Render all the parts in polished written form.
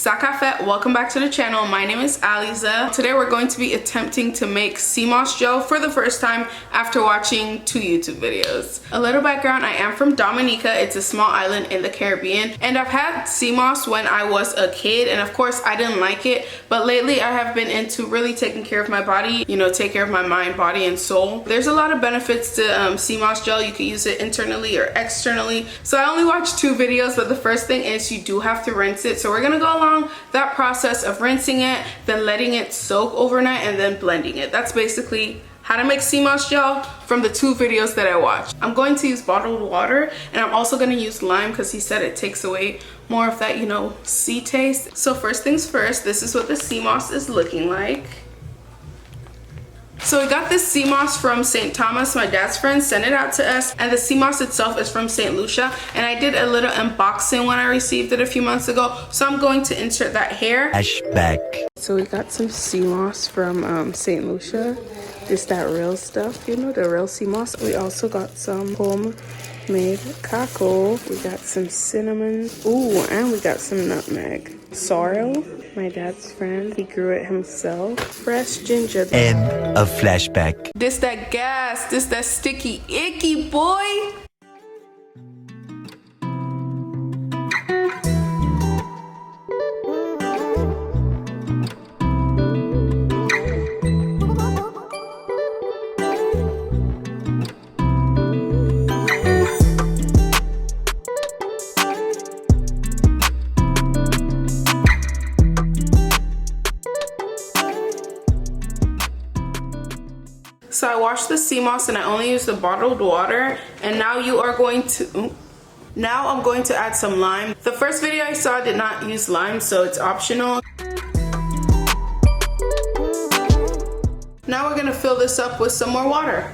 Fete, welcome back to the channel. My name is Aliza. Today we're going to be attempting to make sea moss gel for the first time after watching 2 YouTube videos. A little background, I am from Dominica. It's a small island in the Caribbean, and I've had sea moss when I was a kid, and of course I didn't like it, but lately I have been into really taking care of my body, you know, take care of my mind, body, and soul. There's a lot of benefits to sea moss gel. You can use it internally or externally. So I only watched 2 videos, but the first thing is you do have to rinse it. So we're gonna go along that process of rinsing it, then letting it soak overnight, and then blending it. That's basically how to make sea moss gel from the 2 videos that I watched. I'm going to use bottled water, and I'm also going to use lime because he said it takes away more of that, you know, sea taste. So first things first, this is what the sea moss is looking like. So we got this sea moss from St. Thomas. My dad's friend sent it out to us, and the sea moss itself is from St. Lucia, and I did a little unboxing when I received it a few months ago, so I'm going to insert that here. Flashback. So we got some sea moss from St. Lucia. Just that real stuff, you know, the real sea moss. We also got some homemade cocoa. We got some cinnamon. Ooh, and we got some nutmeg. Sorrel, my dad's friend, he grew it himself. Fresh ginger. End of flashback. This that gas, this that sticky icky, boy. So I washed the sea moss and I only used the bottled water, and now I'm going to add some lime. The first video I saw did not use lime, so it's optional. Now we're gonna fill this up with some more water.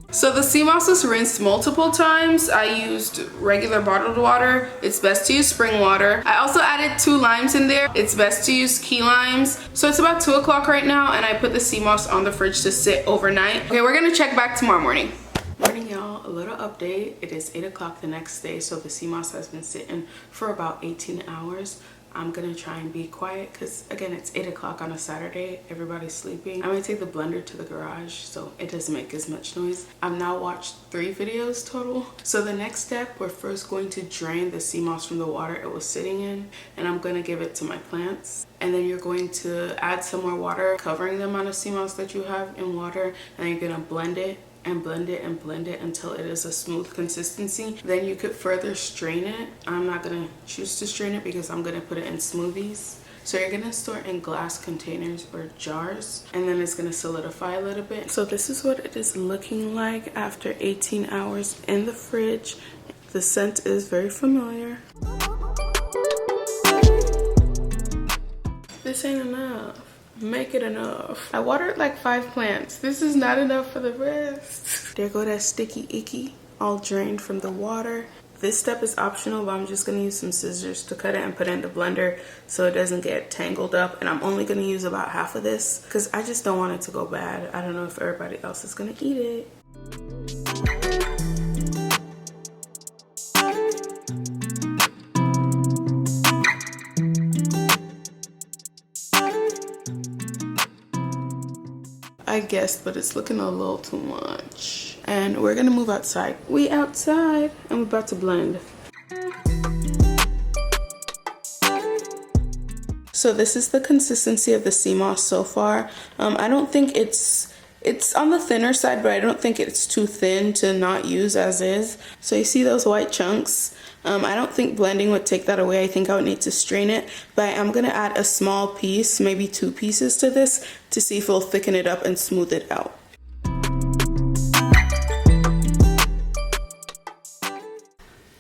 So the sea moss is rinsed multiple times. I used regular bottled water. It's best to use spring water. I also added 2 limes in there. It's best to use key limes. So it's about 2 o'clock right now, and I put the sea moss on the fridge to sit overnight. Okay, we're gonna check back tomorrow morning. Morning, y'all. A little update. It is 8 o'clock the next day, so the sea moss has been sitting for about 18 hours. I'm gonna try and be quiet because, again, it's 8 o'clock on a Saturday. Everybody's sleeping. I'm gonna take the blender to the garage so it doesn't make as much noise. I've now watched 3 videos total. So the next step, we're first going to drain the sea moss from the water it was sitting in, and I'm gonna give it to my plants. And then you're going to add some more water, covering the amount of sea moss that you have in water, and then you're gonna blend it and blend it and blend it until it is a smooth consistency. Then you could further strain it. I'm not gonna choose to strain it because I'm gonna put it in smoothies. So you're gonna store it in glass containers or jars, and then it's gonna solidify a little bit. So this is what it is looking like after 18 hours in the fridge. The scent is very familiar. This ain't enough. Make it enough. I watered like 5 plants. This is not enough for the rest. There go that sticky icky, all drained from the water. This step is optional, but I'm just gonna use some scissors to cut it and put it in the blender so it doesn't get tangled up. And I'm only gonna use about half of this because I just don't want it to go bad. I don't know if everybody else is gonna eat it. I guessed, but it's looking a little too much. And we're gonna move outside. We outside, and we're about to blend. So this is the consistency of the sea moss so far. I don't think it's on the thinner side, but I don't think it's too thin to not use as is. So you see those white chunks? I don't think blending would take that away. I think I would need to strain it, but I'm gonna add a small piece, maybe 2 pieces to this to see if it'll thicken it up and smooth it out.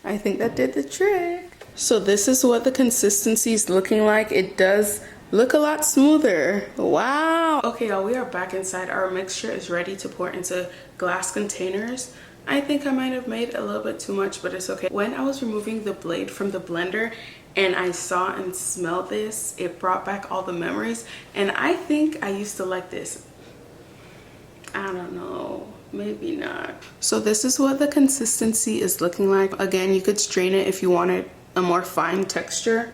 I think that did the trick. So this is what the consistency is looking like. It does look a lot smoother. Wow. Okay, y'all, we are back inside. Our mixture is ready to pour into glass containers. I think I might have made a little bit too much, but it's okay. When I was removing the blade from the blender and I saw and smelled this, it brought back all the memories, and I think I used to like this. I don't know. maybe not. So this is what the consistency is looking like. Again, you could strain it if you wanted a more fine texture.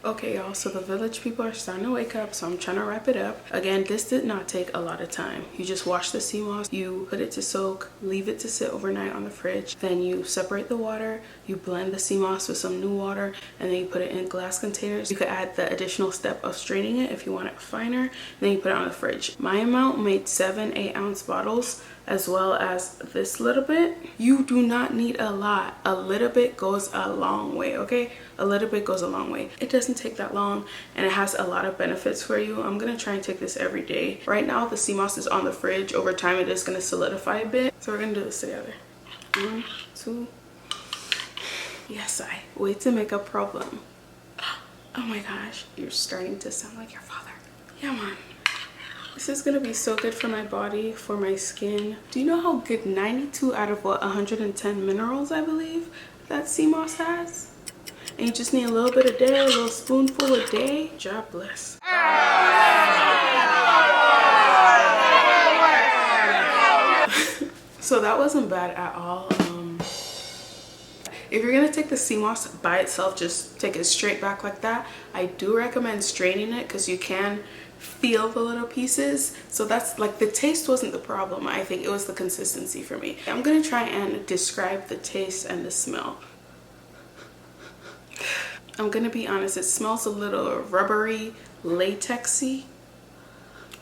Okay, y'all, so the village people are starting to wake up, so I'm trying to wrap it up. Again, this did not take a lot of time. You just wash the sea moss, you put it to soak, leave it to sit overnight on the fridge, then you separate the water, you blend the sea moss with some new water, and then you put it in glass containers. You could add the additional step of straining it if you want it finer, and then you put it on the fridge. My amount made 7 8-ounce bottles, as well as this little bit. You do not need a lot. A little bit goes a long way, okay? A little bit goes a long way. It doesn't take that long, and it has a lot of benefits for you. I'm gonna try and take this every day. Right now, the sea moss is on the fridge. Over time, it is gonna solidify a bit. So we're gonna do this together. 1, 2. Yes, I wait to make a problem. Oh my gosh, you're starting to sound like your father. Yeah, man. This is gonna be so good for my body, for my skin. Do you know how good 92 out of what, 110 minerals, I believe, that sea moss has? And you just need a little bit a day, a little spoonful a day. God bless. So that wasn't bad at all. If you're gonna take the sea moss by itself, just take it straight back like that. I do recommend straining it because you can feel the little pieces. So that's like, the taste wasn't the problem. I think it was the consistency for me. I'm gonna try and describe the taste and the smell. I'm gonna be honest, it smells a little rubbery, latexy,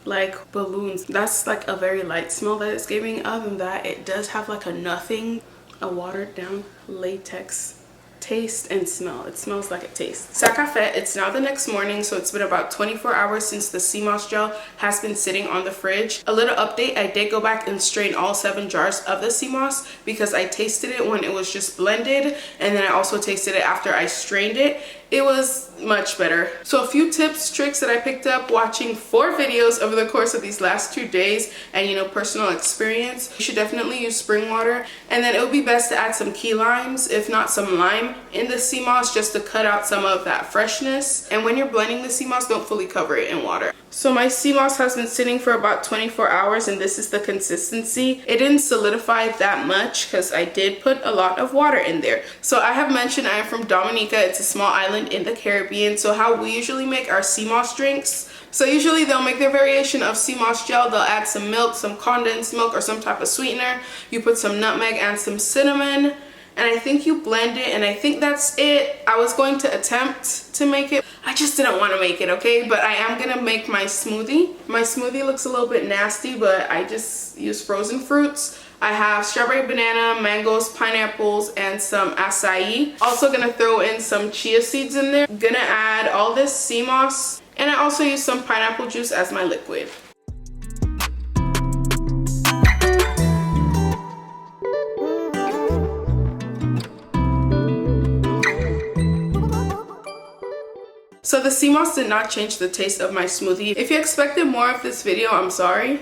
like balloons. That's like a very light smell that it's giving. Other than that, it does have like a nothing, a watered down latex taste and smell. It smells like it tastes. Sac fete, it's now the next morning, so it's been about 24 hours since the sea moss gel has been sitting on the fridge. A little update, I did go back and strain all 7 jars of the sea moss because I tasted it when it was just blended, and then I also tasted it after I strained it. It was much better. So a few tips, tricks that I picked up watching 4 videos over the course of these last 2 days, and you know, personal experience. You should definitely use spring water, and then it would be best to add some key limes, if not some lime, in the sea moss just to cut out some of that freshness. And when you're blending the sea moss, don't fully cover it in water. So my sea moss has been sitting for about 24 hours, and this is the consistency. It didn't solidify that much because I did put a lot of water in there. So I have mentioned I am from Dominica. It's a small island in the Caribbean. So how we usually make our sea moss drinks, so usually they'll make their variation of sea moss gel. They'll add some milk, some condensed milk, or some type of sweetener. You put some nutmeg and some cinnamon, and I think you blend it, and I think that's it. I was going to attempt to make it. I just didn't want to make it, okay? But I am gonna make my smoothie. My smoothie looks a little bit nasty, but I just use frozen fruits. I have strawberry, banana, mangoes, pineapples, and some acai. Also gonna throw in some chia seeds in there. Gonna add all this sea moss, and I also use some pineapple juice as my liquid. So the sea moss did not change the taste of my smoothie. If you expected more of this video, I'm sorry.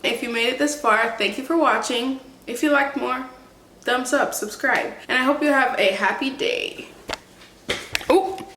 If you made it this far, thank you for watching. If you liked more, thumbs up, subscribe, and I hope you have a happy day.